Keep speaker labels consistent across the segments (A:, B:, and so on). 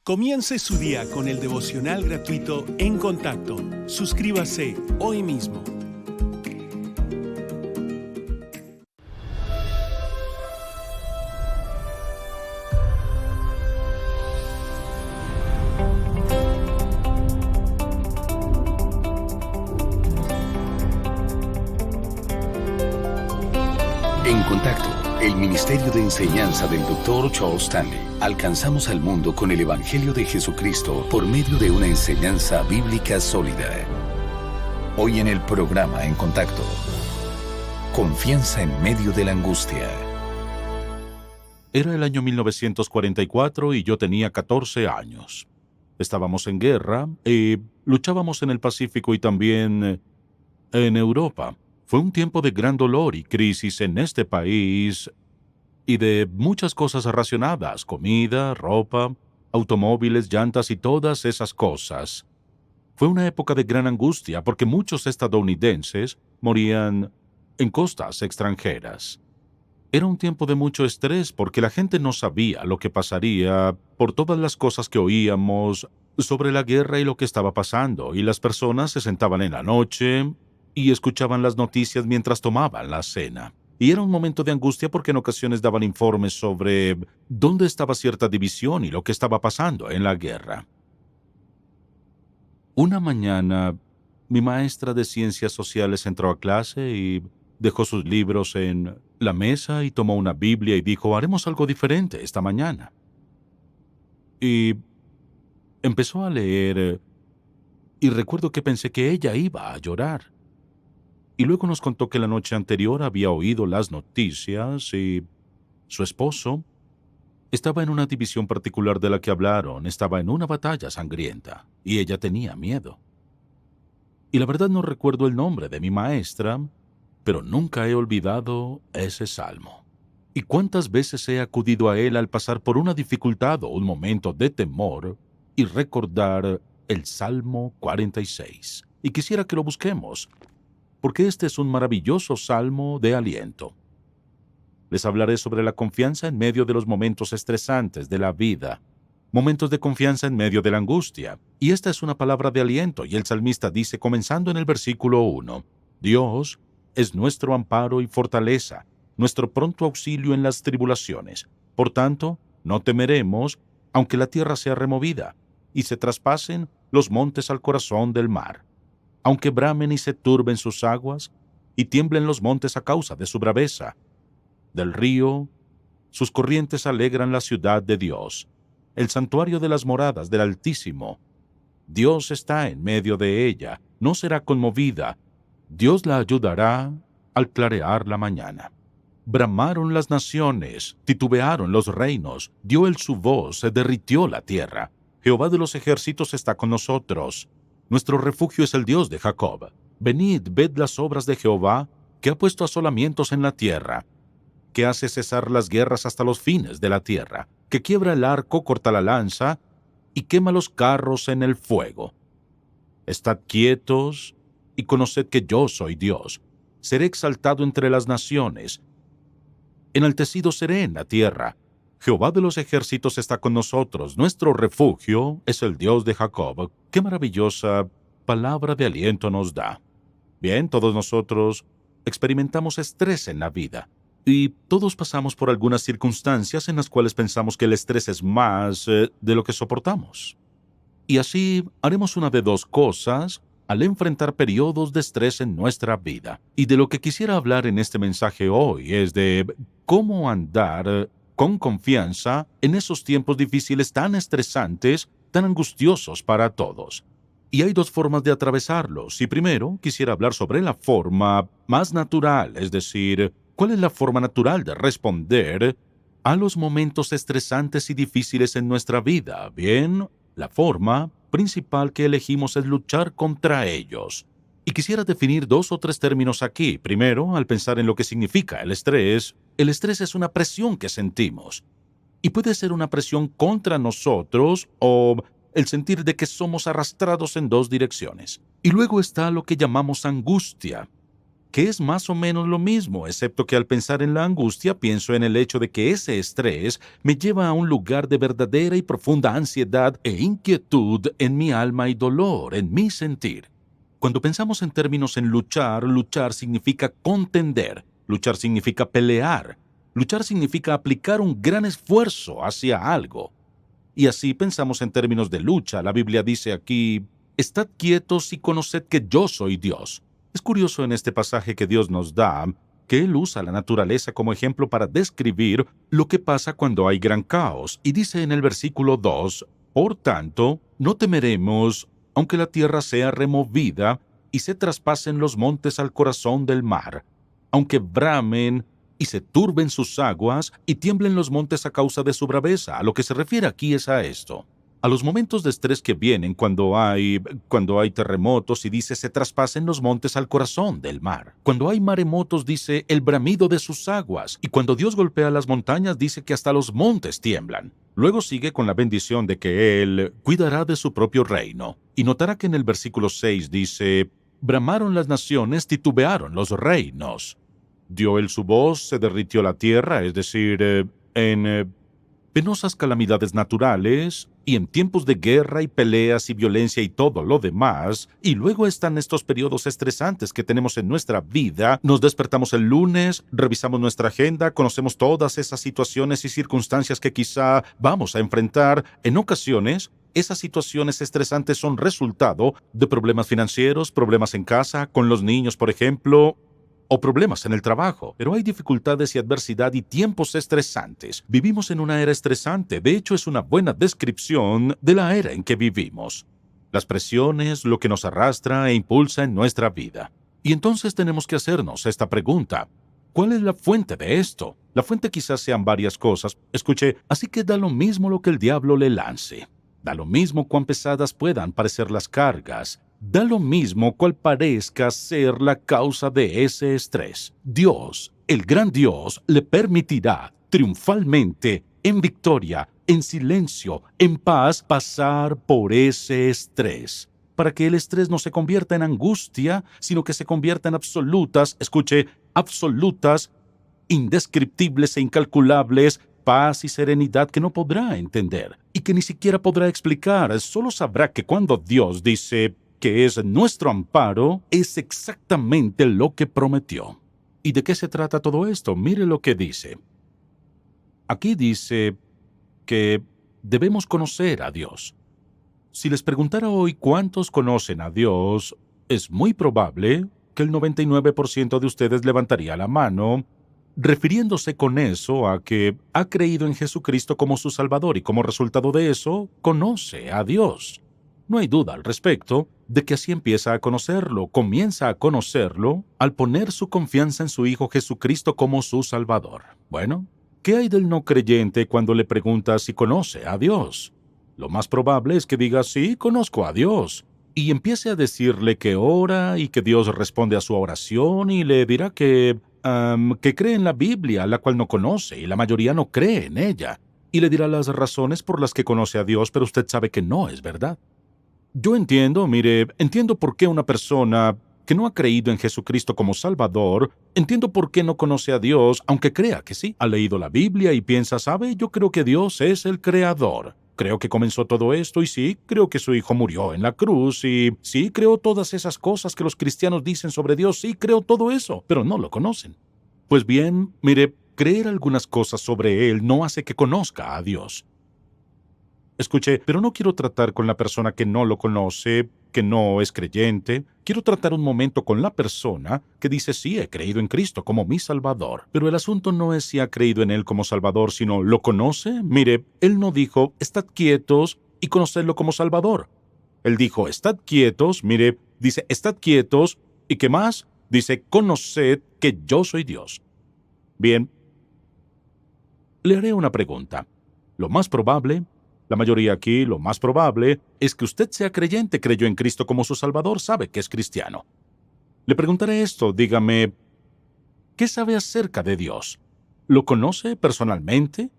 A: Comience su día con el devocional gratuito En Contacto. Suscríbase hoy mismo.
B: En Contacto, el Ministerio de Enseñanza del Dr. Charles Stanley. Alcanzamos al mundo con el Evangelio de Jesucristo por medio de una enseñanza bíblica sólida. Hoy en el programa En Contacto, confianza en medio de la angustia.
C: Era el año 1944 y yo tenía 14 años. Estábamos en guerra y luchábamos en el Pacífico y también en Europa. Fue un tiempo de gran dolor y crisis en este país y de muchas cosas racionadas: comida, ropa, automóviles, llantas y todas esas cosas. Fue una época de gran angustia porque muchos estadounidenses morían en costas extranjeras. Era un tiempo de mucho estrés porque la gente no sabía lo que pasaría por todas las cosas que oíamos sobre la guerra y lo que estaba pasando, y las personas se sentaban en la noche y escuchaban las noticias mientras tomaban la cena. Y era un momento de angustia porque en ocasiones daban informes sobre dónde estaba cierta división y lo que estaba pasando en la guerra. Una mañana, mi maestra de ciencias sociales entró a clase y dejó sus libros en la mesa y tomó una Biblia y dijo: haremos algo diferente esta mañana. Y empezó a leer y recuerdo que pensé que ella iba a llorar. Y luego nos contó que la noche anterior había oído las noticias y su esposo estaba en una división particular de la que hablaron, estaba en una batalla sangrienta y ella tenía miedo. Y la verdad no recuerdo el nombre de mi maestra, pero nunca he olvidado ese salmo. Y cuántas veces he acudido a él al pasar por una dificultad o un momento de temor y recordar el Salmo 46. Y quisiera que lo busquemos, porque este es un maravilloso salmo de aliento. Les hablaré sobre la confianza en medio de los momentos estresantes de la vida, momentos de confianza en medio de la angustia. Y esta es una palabra de aliento, y el salmista dice, comenzando en el versículo 1, Dios es nuestro amparo y fortaleza, nuestro pronto auxilio en las tribulaciones. Por tanto, no temeremos, aunque la tierra sea removida, y se traspasen los montes al corazón del mar. Aunque bramen y se turben sus aguas, y tiemblen los montes a causa de su braveza. Del río, sus corrientes alegran la ciudad de Dios, el santuario de las moradas del Altísimo. Dios está en medio de ella, no será conmovida. Dios la ayudará al clarear la mañana. Bramaron las naciones, titubearon los reinos, dio él su voz, se derritió la tierra. Jehová de los ejércitos está con nosotros. Nuestro refugio es el Dios de Jacob. Venid, ved las obras de Jehová, que ha puesto asolamientos en la tierra, que hace cesar las guerras hasta los fines de la tierra, que quiebra el arco, corta la lanza, y quema los carros en el fuego. Estad quietos, y conoced que yo soy Dios. Seré exaltado entre las naciones, enaltecido seré en la tierra. Jehová de los ejércitos está con nosotros, nuestro refugio es el Dios de Jacob. ¡Qué maravillosa palabra de aliento nos da! Bien, todos nosotros experimentamos estrés en la vida, y todos pasamos por algunas circunstancias en las cuales pensamos que el estrés es más de lo que soportamos. Y así haremos una de dos cosas al enfrentar periodos de estrés en nuestra vida. Y de lo que quisiera hablar en este mensaje hoy es de cómo andar con confianza en esos tiempos difíciles tan estresantes, tan angustiosos para todos. Y hay dos formas de atravesarlos. Y primero quisiera hablar sobre la forma más natural, es decir, ¿cuál es la forma natural de responder a los momentos estresantes y difíciles en nuestra vida? Bien, la forma principal que elegimos es luchar contra ellos. Y quisiera definir 2 o 3 términos aquí. Primero, al pensar en lo que significa el estrés es una presión que sentimos. Y puede ser una presión contra nosotros o el sentir de que somos arrastrados en 2 direcciones. Y luego está lo que llamamos angustia. que es más o menos lo mismo, excepto que al pensar en la angustia pienso en el hecho de que ese estrés me lleva a un lugar de verdadera y profunda ansiedad e inquietud en mi alma y dolor, en mi sentir. Cuando pensamos en términos en luchar, luchar significa contender, luchar significa pelear, luchar significa aplicar un gran esfuerzo hacia algo. Y así pensamos en términos de lucha. La Biblia dice aquí, estad quietos y conoced que yo soy Dios. Es curioso en este pasaje que Dios nos da, que Él usa la naturaleza como ejemplo para describir lo que pasa cuando hay gran caos. Y dice en el versículo 2, por tanto, no temeremos, aunque la tierra sea removida y se traspasen los montes al corazón del mar, aunque bramen y se turben sus aguas y tiemblen los montes a causa de su braveza. A lo que se refiere aquí es a esto. A los momentos de estrés que vienen cuando hay terremotos y dice se traspasen los montes al corazón del mar. Cuando hay maremotos dice el bramido de sus aguas. Y cuando Dios golpea las montañas dice que hasta los montes tiemblan. Luego sigue con la bendición de que Él cuidará de su propio reino. Y notará que en el versículo 6 dice, bramaron las naciones, titubearon los reinos. Dio Él su voz, se derritió la tierra, es decir, en penosas calamidades naturales y en tiempos de guerra y peleas y violencia y todo lo demás, y luego están estos periodos estresantes que tenemos en nuestra vida. Nos despertamos el lunes, revisamos nuestra agenda, conocemos todas esas situaciones y circunstancias que quizá vamos a enfrentar. En ocasiones, esas situaciones estresantes son resultado de problemas financieros, problemas en casa, con los niños, por ejemplo, o problemas en el trabajo, pero hay dificultades y adversidad y tiempos estresantes. Vivimos en una era estresante, de hecho es una buena descripción de la era en que vivimos. Las presiones, lo que nos arrastra e impulsa en nuestra vida. Y entonces tenemos que hacernos esta pregunta. ¿Cuál es la fuente de esto? La fuente quizás sean varias cosas. Escuche, así que da lo mismo lo que el diablo le lance. Da lo mismo cuán pesadas puedan parecer las cargas. Da lo mismo cuál parezca ser la causa de ese estrés. Dios, el gran Dios, le permitirá triunfalmente, en victoria, en silencio, en paz, pasar por ese estrés. Para que el estrés no se convierta en angustia, sino que se convierta en absolutas, escuche, absolutas, indescriptibles e incalculables, paz y serenidad que no podrá entender y que ni siquiera podrá explicar. Solo sabrá que cuando Dios dice que es nuestro amparo, es exactamente lo que prometió. ¿Y de qué se trata todo esto? Mire lo que dice. Aquí dice que debemos conocer a Dios. Si les preguntara hoy cuántos conocen a Dios, es muy probable que el 99% de ustedes levantaría la mano, refiriéndose con eso a que ha creído en Jesucristo como su Salvador y como resultado de eso, conoce a Dios. No hay duda al respecto de que así empieza a conocerlo, comienza a conocerlo al poner su confianza en su Hijo Jesucristo como su Salvador. Bueno, ¿qué hay del no creyente cuando le pregunta si conoce a Dios? Lo más probable es que diga, sí, conozco a Dios, y empiece a decirle que ora y que Dios responde a su oración y le dirá que cree en la Biblia, la cual no conoce, y la mayoría no cree en ella, y le dirá las razones por las que conoce a Dios, pero usted sabe que no es verdad. Yo entiendo por qué una persona que no ha creído en Jesucristo como Salvador, entiendo por qué no conoce a Dios, aunque crea que sí. Ha leído la Biblia y piensa, ¿sabe? Yo creo que Dios es el Creador. Creo que comenzó todo esto y sí, creo que su Hijo murió en la cruz y sí, creo todas esas cosas que los cristianos dicen sobre Dios, sí, creo todo eso, pero no lo conocen. Pues bien, creer algunas cosas sobre Él no hace que conozca a Dios. Escuche, pero no quiero tratar con la persona que no lo conoce, que no es creyente. Quiero tratar un momento con la persona que dice, sí, he creído en Cristo como mi Salvador. Pero el asunto no es si ha creído en Él como Salvador, sino ¿lo conoce? Él no dijo, estad quietos y conocedlo como Salvador. Él dijo, estad quietos, dice, estad quietos, ¿y qué más? Dice, conoced que yo soy Dios. Bien, le haré una pregunta. Lo más probable, la mayoría aquí, lo más probable, es que usted sea creyente, creyó en Cristo como su Salvador, sabe que es cristiano. Le preguntaré esto, dígame, ¿qué sabe acerca de Dios? ¿Lo conoce personalmente?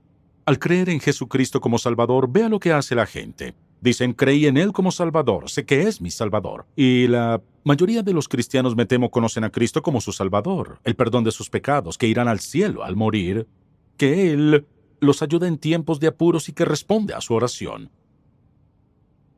C: Al creer en Jesucristo como Salvador, vea lo que hace la gente. Dicen, creí en Él como Salvador, sé que es mi Salvador. Y la mayoría de los cristianos, me temo, conocen a Cristo como su Salvador, el perdón de sus pecados, que irán al cielo al morir, que Él los ayuda en tiempos de apuros y que responde a su oración.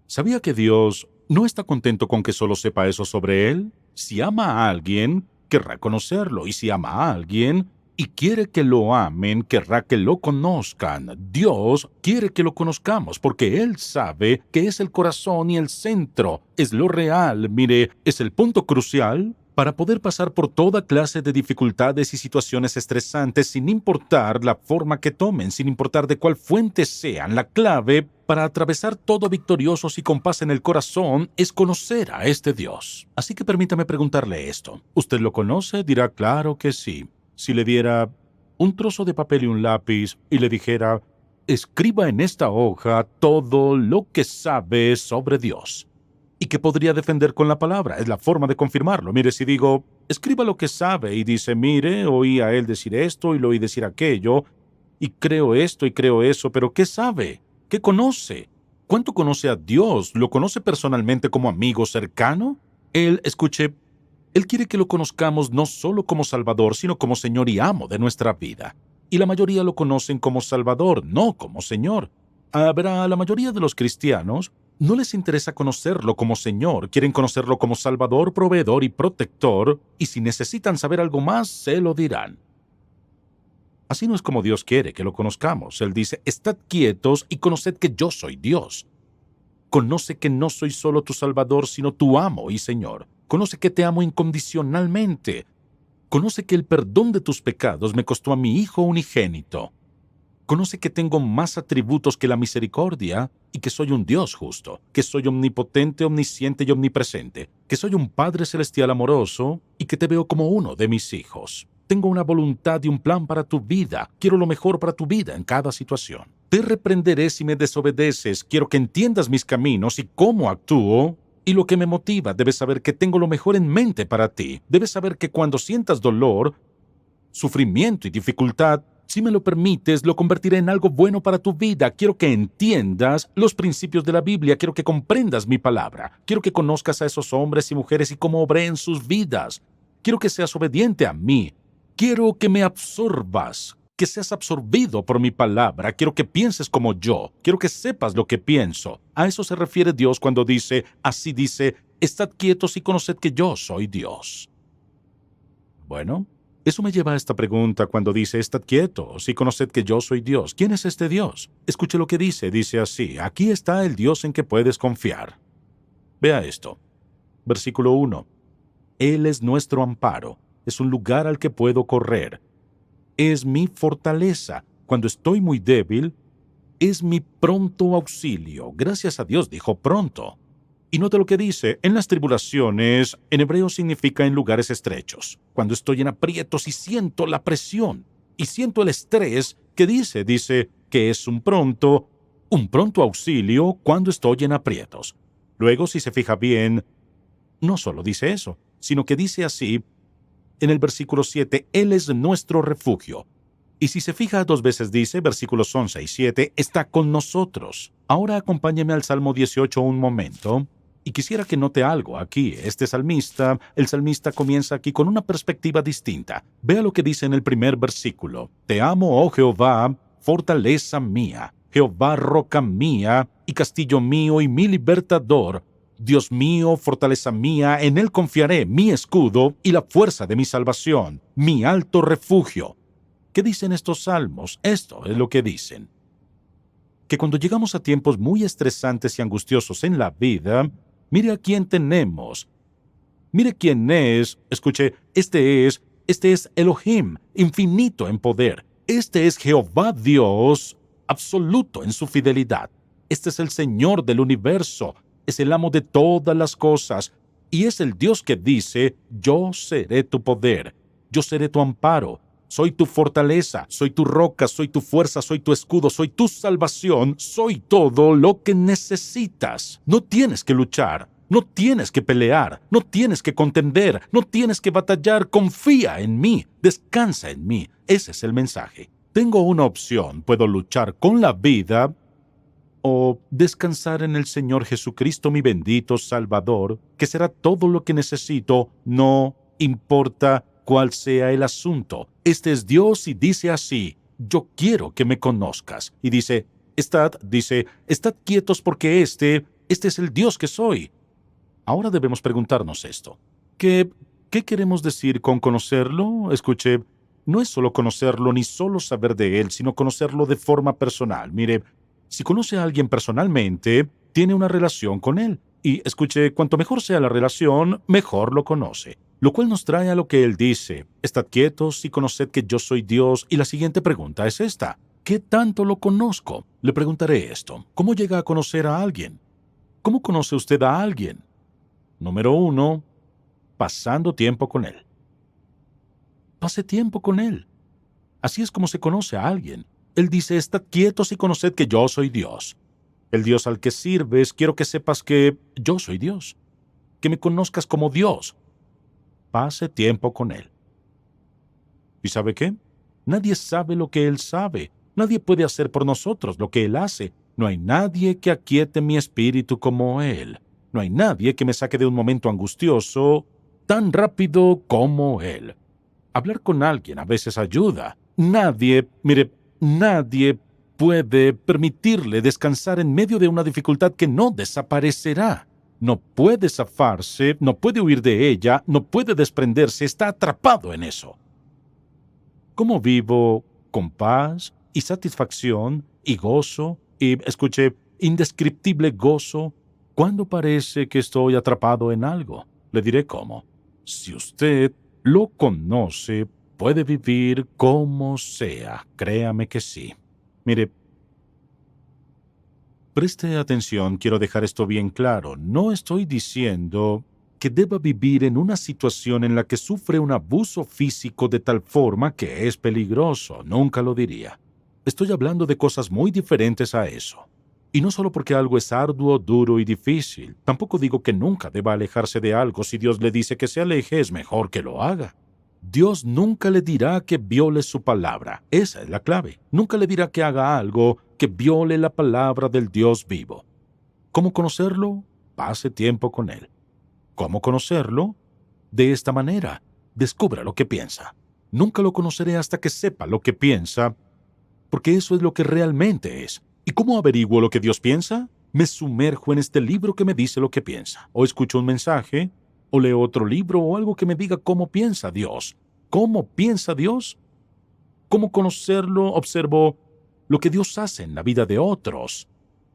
C: ¿Sabía que Dios no está contento con que solo sepa eso sobre Él? Si ama a alguien, querrá conocerlo, y si ama a alguien y quiere que lo amen, querrá que lo conozcan. Dios quiere que lo conozcamos porque Él sabe que es el corazón y el centro, es lo real. Mire, es el punto crucial para poder pasar por toda clase de dificultades y situaciones estresantes sin importar la forma que tomen, sin importar de cuál fuente sean. La clave para atravesar todo victoriosos y con paz en el corazón es conocer a este Dios. Así que permítame preguntarle esto. ¿Usted lo conoce? Dirá, claro que sí. Si le diera un trozo de papel y un lápiz y le dijera, escriba en esta hoja todo lo que sabe sobre Dios y que podría defender con la palabra, es la forma de confirmarlo. Mire, si digo, escriba lo que sabe y dice, mire, oí a él decir esto y lo oí decir aquello y creo esto y creo eso, pero ¿qué sabe? ¿Qué conoce? ¿Cuánto conoce a Dios? ¿Lo conoce personalmente como amigo cercano? Él quiere que lo conozcamos no solo como Salvador, sino como Señor y amo de nuestra vida. Y la mayoría lo conocen como Salvador, no como Señor. A la mayoría de los cristianos no les interesa conocerlo como Señor, quieren conocerlo como Salvador, proveedor y protector, y si necesitan saber algo más, se lo dirán. Así no es como Dios quiere que lo conozcamos. Él dice, estad quietos y conoced que yo soy Dios. Conoce que no soy solo tu Salvador, sino tu amo y Señor. Conoce que te amo incondicionalmente. Conoce que el perdón de tus pecados me costó a mi Hijo unigénito. Conoce que tengo más atributos que la misericordia y que soy un Dios justo, que soy omnipotente, omnisciente y omnipresente, que soy un Padre celestial amoroso y que te veo como uno de mis hijos. Tengo una voluntad y un plan para tu vida. Quiero lo mejor para tu vida en cada situación. Te reprenderé si me desobedeces. Quiero que entiendas mis caminos y cómo actúo y lo que me motiva. Debes saber que tengo lo mejor en mente para ti. Debes saber que cuando sientas dolor, sufrimiento y dificultad, si me lo permites, lo convertiré en algo bueno para tu vida. Quiero que entiendas los principios de la Biblia. Quiero que comprendas mi palabra. Quiero que conozcas a esos hombres y mujeres y cómo obré en sus vidas. Quiero que seas obediente a mí. Quiero que me absorbas, que seas absorbido por mi palabra. Quiero que pienses como yo. Quiero que sepas lo que pienso. A eso se refiere Dios cuando dice, así dice, estad quietos y conoced que yo soy Dios. Bueno, eso me lleva a esta pregunta cuando dice, estad quietos y conoced que yo soy Dios. ¿Quién es este Dios? Escuche lo que dice. Dice así, aquí está el Dios en que puedes confiar. Vea esto. Versículo 1. Él es nuestro amparo. Es un lugar al que puedo correr. Es mi fortaleza. Cuando estoy muy débil, es mi pronto auxilio. Gracias a Dios dijo pronto. Y nota lo que dice, en las tribulaciones, en hebreo significa en lugares estrechos. Cuando estoy en aprietos y siento la presión, y siento el estrés, ¿qué dice? Dice que es un pronto auxilio cuando estoy en aprietos. Luego, si se fija bien, no solo dice eso, sino que dice así, en el versículo 7, Él es nuestro refugio. Y si se fija, 2 veces dice, versículos 11 y 7, está con nosotros. Ahora acompáñeme al Salmo 18 un momento. Y quisiera que note algo aquí. El salmista comienza aquí con una perspectiva distinta. Vea lo que dice en el primer versículo. Te amo, oh Jehová, fortaleza mía. Jehová, roca mía y castillo mío y mi libertador. Dios mío, fortaleza mía, en Él confiaré, mi escudo y la fuerza de mi salvación, mi alto refugio. ¿Qué dicen estos salmos? Esto es lo que dicen. Que cuando llegamos a tiempos muy estresantes y angustiosos en la vida, mire a quién tenemos. Mire quién es. Escuche, este es Elohim, infinito en poder. Este es Jehová Dios, absoluto en su fidelidad. Este es el Señor del universo. Es el amo de todas las cosas, y es el Dios que dice, yo seré tu poder, yo seré tu amparo, soy tu fortaleza, soy tu roca, soy tu fuerza, soy tu escudo, soy tu salvación, soy todo lo que necesitas. No tienes que luchar, no tienes que pelear, no tienes que contender, no tienes que batallar, confía en mí, descansa en mí. Ese es el mensaje. Tengo una opción, puedo luchar con la vida, o descansar en el Señor Jesucristo, mi bendito Salvador, que será todo lo que necesito, no importa cuál sea el asunto. Este es Dios y dice así: yo quiero que me conozcas. Y dice, estad quietos porque este es el Dios que soy. Ahora debemos preguntarnos esto. ¿Qué queremos decir con conocerlo? Escuche, no es solo conocerlo ni solo saber de él, sino conocerlo de forma personal. Mire, si conoce a alguien personalmente, tiene una relación con él. Y escuche, cuanto mejor sea la relación, mejor lo conoce. Lo cual nos trae a lo que él dice: estad quietos y conoced que yo soy Dios. Y la siguiente pregunta es esta: ¿qué tanto lo conozco? Le preguntaré esto: ¿cómo llega a conocer a alguien? ¿Cómo conoce usted a alguien? Número 1, pasando tiempo con él. Pase tiempo con él. Así es como se conoce a alguien. Él dice: estad quietos y conoced que yo soy Dios. El Dios al que sirves, quiero que sepas que yo soy Dios. Que me conozcas como Dios. Pase tiempo con él. ¿Y sabe qué? Nadie sabe lo que él sabe. Nadie puede hacer por nosotros lo que él hace. No hay nadie que aquiete mi espíritu como él. No hay nadie que me saque de un momento angustioso tan rápido como él. Hablar con alguien a veces ayuda. Nadie puede permitirle descansar en medio de una dificultad que no desaparecerá. No puede zafarse, no puede huir de ella, no puede desprenderse, está atrapado en eso. ¿Cómo vivo con paz y satisfacción y gozo y, escuche, indescriptible gozo cuando parece que estoy atrapado en algo? Le diré cómo. Si usted lo conoce, puede vivir como sea. Créame que sí. Mire, preste atención, quiero dejar esto bien claro. No estoy diciendo que deba vivir en una situación en la que sufre un abuso físico de tal forma que es peligroso. Nunca lo diría. Estoy hablando de cosas muy diferentes a eso. Y no solo porque algo es arduo, duro y difícil. Tampoco digo que nunca deba alejarse de algo. Si Dios le dice que se aleje, es mejor que lo haga. Dios nunca le dirá que viole su palabra. Esa es la clave. Nunca le dirá que haga algo que viole la palabra del Dios vivo. ¿Cómo conocerlo? Pase tiempo con él. ¿Cómo conocerlo? De esta manera. Descubra lo que piensa. Nunca lo conoceré hasta que sepa lo que piensa, porque eso es lo que realmente es. ¿Y cómo averiguo lo que Dios piensa? Me sumerjo en este libro que me dice lo que piensa. O escucho un mensaje, o leo otro libro, o algo que me diga cómo piensa Dios. ¿Cómo piensa Dios? ¿Cómo conocerlo? Observo lo que Dios hace en la vida de otros.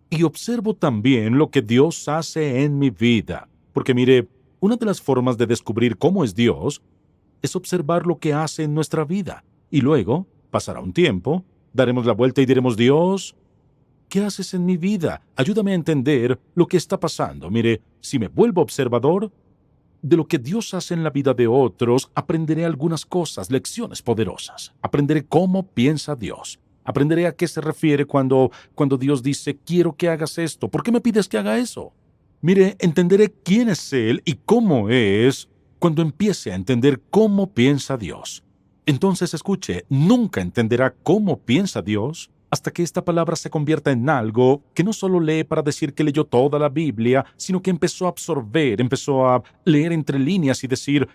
C: Y observo también lo que Dios hace en mi vida. Porque mire, una de las formas de descubrir cómo es Dios es observar lo que hace en nuestra vida. Y luego, pasará un tiempo, daremos la vuelta y diremos: Dios, ¿qué haces en mi vida? Ayúdame a entender lo que está pasando. Mire, si me vuelvo observador de lo que Dios hace en la vida de otros, aprenderé algunas cosas, lecciones poderosas. Aprenderé cómo piensa Dios. Aprenderé a qué se refiere cuando Dios dice: quiero que hagas esto. ¿Por qué me pides que haga eso? Mire, entenderé quién es Él y cómo es cuando empiece a entender cómo piensa Dios. Entonces, escuche, nunca entenderá cómo piensa Dios hasta que esta palabra se convierta en algo que no solo lee para decir que leyó toda la Biblia, sino que empezó a absorber, empezó a leer entre líneas y decir: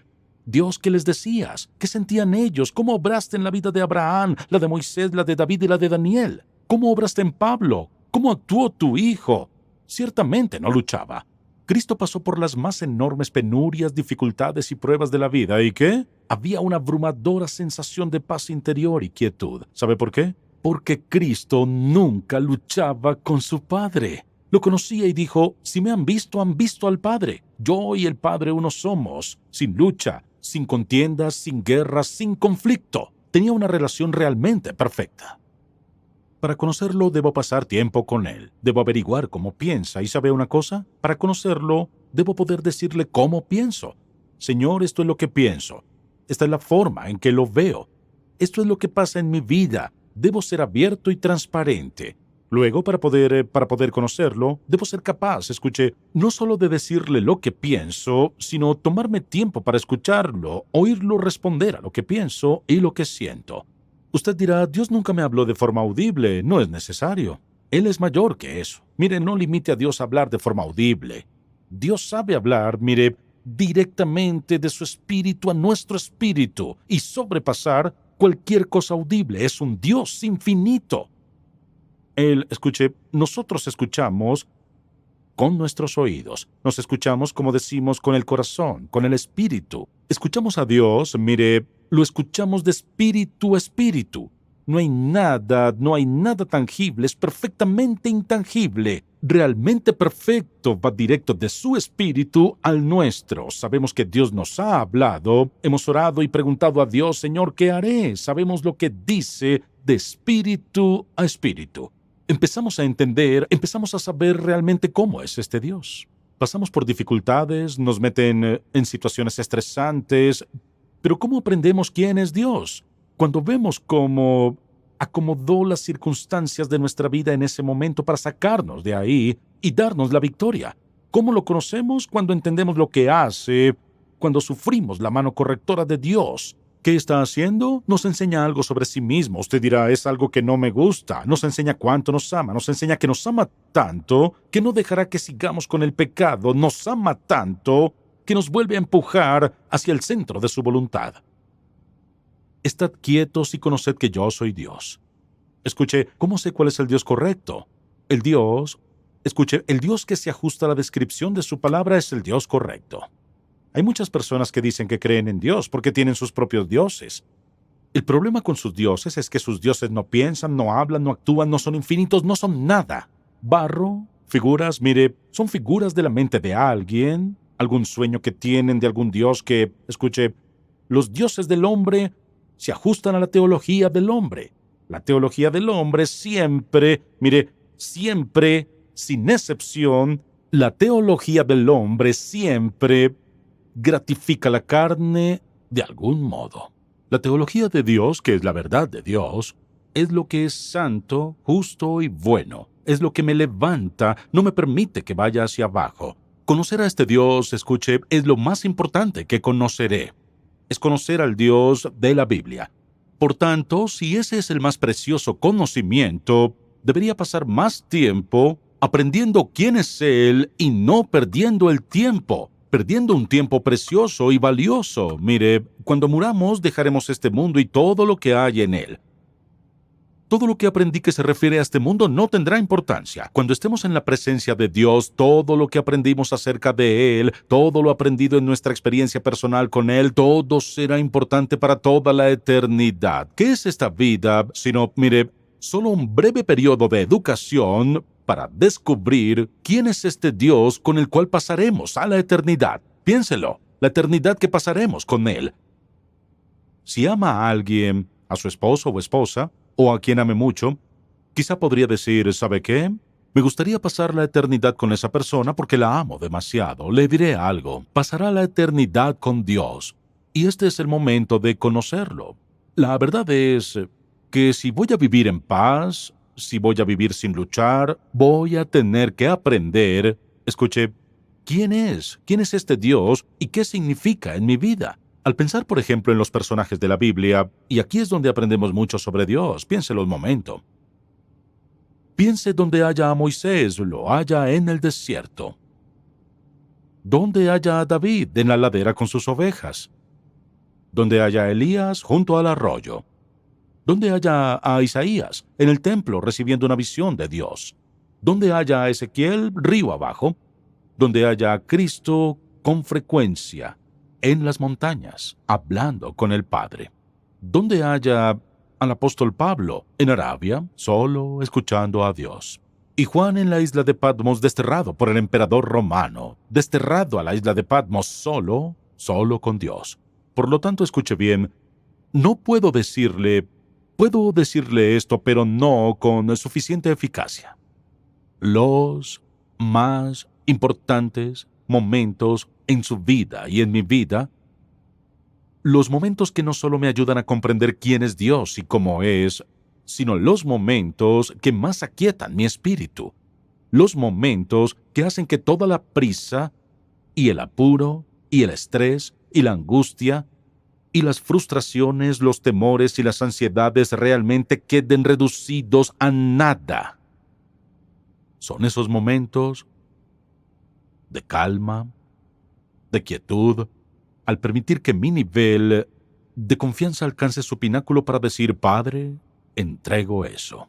C: Dios, ¿qué les decías? ¿Qué sentían ellos? ¿Cómo obraste en la vida de Abraham, la de Moisés, la de David y la de Daniel? ¿Cómo obraste en Pablo? ¿Cómo actuó tu hijo? Ciertamente no luchaba. Cristo pasó por las más enormes penurias, dificultades y pruebas de la vida. ¿Y qué? Había una abrumadora sensación de paz interior y quietud. ¿Sabe por qué? Porque Cristo nunca luchaba con su Padre. Lo conocía y dijo: si me han visto al Padre. Yo y el Padre uno somos, sin lucha, sin contiendas, sin guerras, sin conflicto. Tenía una relación realmente perfecta. Para conocerlo, debo pasar tiempo con él. Debo averiguar cómo piensa. ¿Y sabe una cosa? Para conocerlo, debo poder decirle cómo pienso. Señor, esto es lo que pienso. Esta es la forma en que lo veo. Esto es lo que pasa en mi vida. Debo ser abierto y transparente. Luego, para poder conocerlo, debo ser capaz, escuche, no solo de decirle lo que pienso, sino tomarme tiempo para escucharlo, oírlo responder a lo que pienso y lo que siento. Usted dirá: Dios nunca me habló de forma audible. No es necesario. Él es mayor que eso. Mire, no limite a Dios a hablar de forma audible. Dios sabe hablar, mire, directamente de su espíritu a nuestro espíritu y sobrepasar cualquier cosa audible. Es un Dios infinito. Nosotros escuchamos con nuestros oídos. Nos escuchamos, como decimos, con el corazón, con el espíritu. Escuchamos a Dios, mire, lo escuchamos de espíritu a espíritu. No hay nada tangible, es perfectamente intangible. Realmente perfecto, va directo de su espíritu al nuestro. Sabemos que Dios nos ha hablado, hemos orado y preguntado a Dios, Señor, ¿qué haré? Sabemos lo que dice de espíritu a espíritu. Empezamos a entender, empezamos a saber realmente cómo es este Dios. Pasamos por dificultades, nos meten en situaciones estresantes, pero ¿cómo aprendemos quién es Dios? Cuando vemos cómo acomodó las circunstancias de nuestra vida en ese momento para sacarnos de ahí y darnos la victoria. ¿Cómo lo conocemos? Cuando entendemos lo que hace, cuando sufrimos la mano correctora de Dios. ¿Qué está haciendo? Nos enseña algo sobre sí mismo. Usted dirá, es algo que no me gusta. Nos enseña cuánto nos ama. Nos enseña que nos ama tanto que no dejará que sigamos con el pecado. Nos ama tanto que nos vuelve a empujar hacia el centro de su voluntad. Estad quietos y conoced que yo soy Dios. Escuche, ¿cómo sé cuál es el Dios correcto? El Dios que se ajusta a la descripción de su palabra es el Dios correcto. Hay muchas personas que dicen que creen en Dios porque tienen sus propios dioses. El problema con sus dioses es que sus dioses no piensan, no hablan, no actúan, no son infinitos, no son nada. Barro, figuras, mire, son figuras de la mente de alguien, algún sueño que tienen de algún dios que, los dioses del hombre se ajustan a la teología del hombre. La teología del hombre siempre, sin excepción, la teología del hombre siempre gratifica la carne de algún modo. La teología de Dios, que es la verdad de Dios, es lo que es santo, justo y bueno. Es lo que me levanta, no me permite que vaya hacia abajo. Conocer a este Dios, es lo más importante que conoceré. Es conocer al Dios de la Biblia. Por tanto, si ese es el más precioso conocimiento, debería pasar más tiempo aprendiendo quién es Él y no perdiendo el tiempo, perdiendo un tiempo precioso y valioso. Mire, cuando muramos dejaremos este mundo y todo lo que hay en él. Todo lo que aprendí que se refiere a este mundo no tendrá importancia. Cuando estemos en la presencia de Dios, todo lo que aprendimos acerca de Él, todo lo aprendido en nuestra experiencia personal con Él, todo será importante para toda la eternidad. ¿Qué es esta vida? Sino, solo un breve periodo de educación para descubrir quién es este Dios con el cual pasaremos a la eternidad. Piénselo, la eternidad que pasaremos con Él. Si ama a alguien, a su esposo o esposa, o a quien ame mucho, quizá podría decir, ¿sabe qué? Me gustaría pasar la eternidad con esa persona porque la amo demasiado. Le diré algo, pasará la eternidad con Dios. Y este es el momento de conocerlo. La verdad es que si voy a vivir en paz, si voy a vivir sin luchar, voy a tener que aprender, ¿quién es? ¿Quién es este Dios y qué significa en mi vida? Al pensar, por ejemplo, en los personajes de la Biblia, y aquí es donde aprendemos mucho sobre Dios, piénselo un momento. Piense donde haya a Moisés, lo haya en el desierto. Donde haya a David en la ladera con sus ovejas. Donde haya a Elías junto al arroyo. Donde haya a Isaías en el templo recibiendo una visión de Dios. Donde haya a Ezequiel río abajo. Donde haya a Cristo con frecuencia en las montañas, hablando con el Padre. Donde haya al apóstol Pablo en Arabia, solo escuchando a Dios. Y Juan en la isla de Patmos, desterrado por el emperador romano, desterrado a la isla de Patmos solo con Dios. Por lo tanto, escuche bien, no puedo decirle esto, pero no con suficiente eficacia. Los más importantes momentos en su vida y en mi vida, los momentos que no solo me ayudan a comprender quién es Dios y cómo es, sino los momentos que más aquietan mi espíritu, los momentos que hacen que toda la prisa y el apuro y el estrés y la angustia y las frustraciones, los temores y las ansiedades realmente queden reducidos a nada. Son esos momentos de calma, de quietud, al permitir que mi nivel de confianza alcance su pináculo para decir: Padre, entrego eso.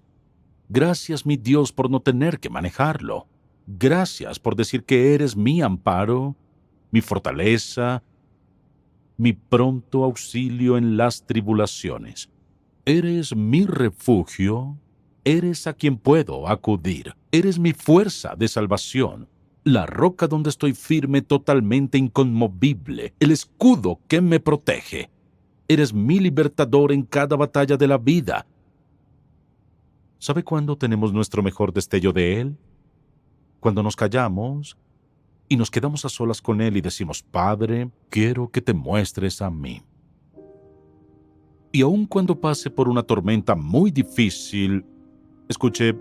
C: Gracias, mi Dios, por no tener que manejarlo. Gracias por decir que eres mi amparo, mi fortaleza, mi pronto auxilio en las tribulaciones. Eres mi refugio, eres a quien puedo acudir. Eres mi fuerza de salvación, la roca donde estoy firme, totalmente inconmovible, el escudo que me protege. Eres mi libertador en cada batalla de la vida. ¿Sabe cuándo tenemos nuestro mejor destello de Él? Cuando nos callamos y nos quedamos a solas con Él y decimos: Padre, quiero que te muestres a mí. Y aun cuando pase por una tormenta muy difícil, escuche,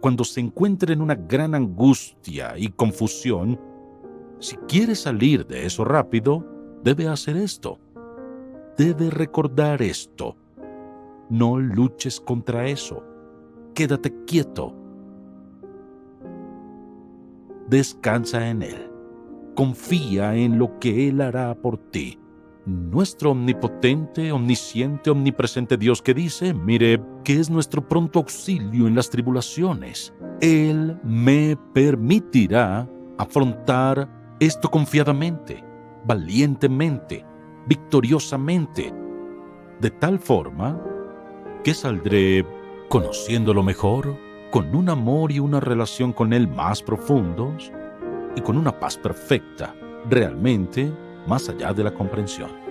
C: cuando se encuentre en una gran angustia y confusión, si quiere salir de eso rápido, debe hacer esto. Debe recordar esto. No luches contra eso. Quédate quieto. Descansa en Él. Confía en lo que Él hará por ti. Nuestro omnipotente, omnisciente, omnipresente Dios que dice, mire, que es nuestro pronto auxilio en las tribulaciones. Él me permitirá afrontar esto confiadamente, valientemente, victoriosamente, de tal forma que saldré conociéndolo mejor, con un amor y una relación con Él más profundos y con una paz perfecta, realmente más allá de la comprensión.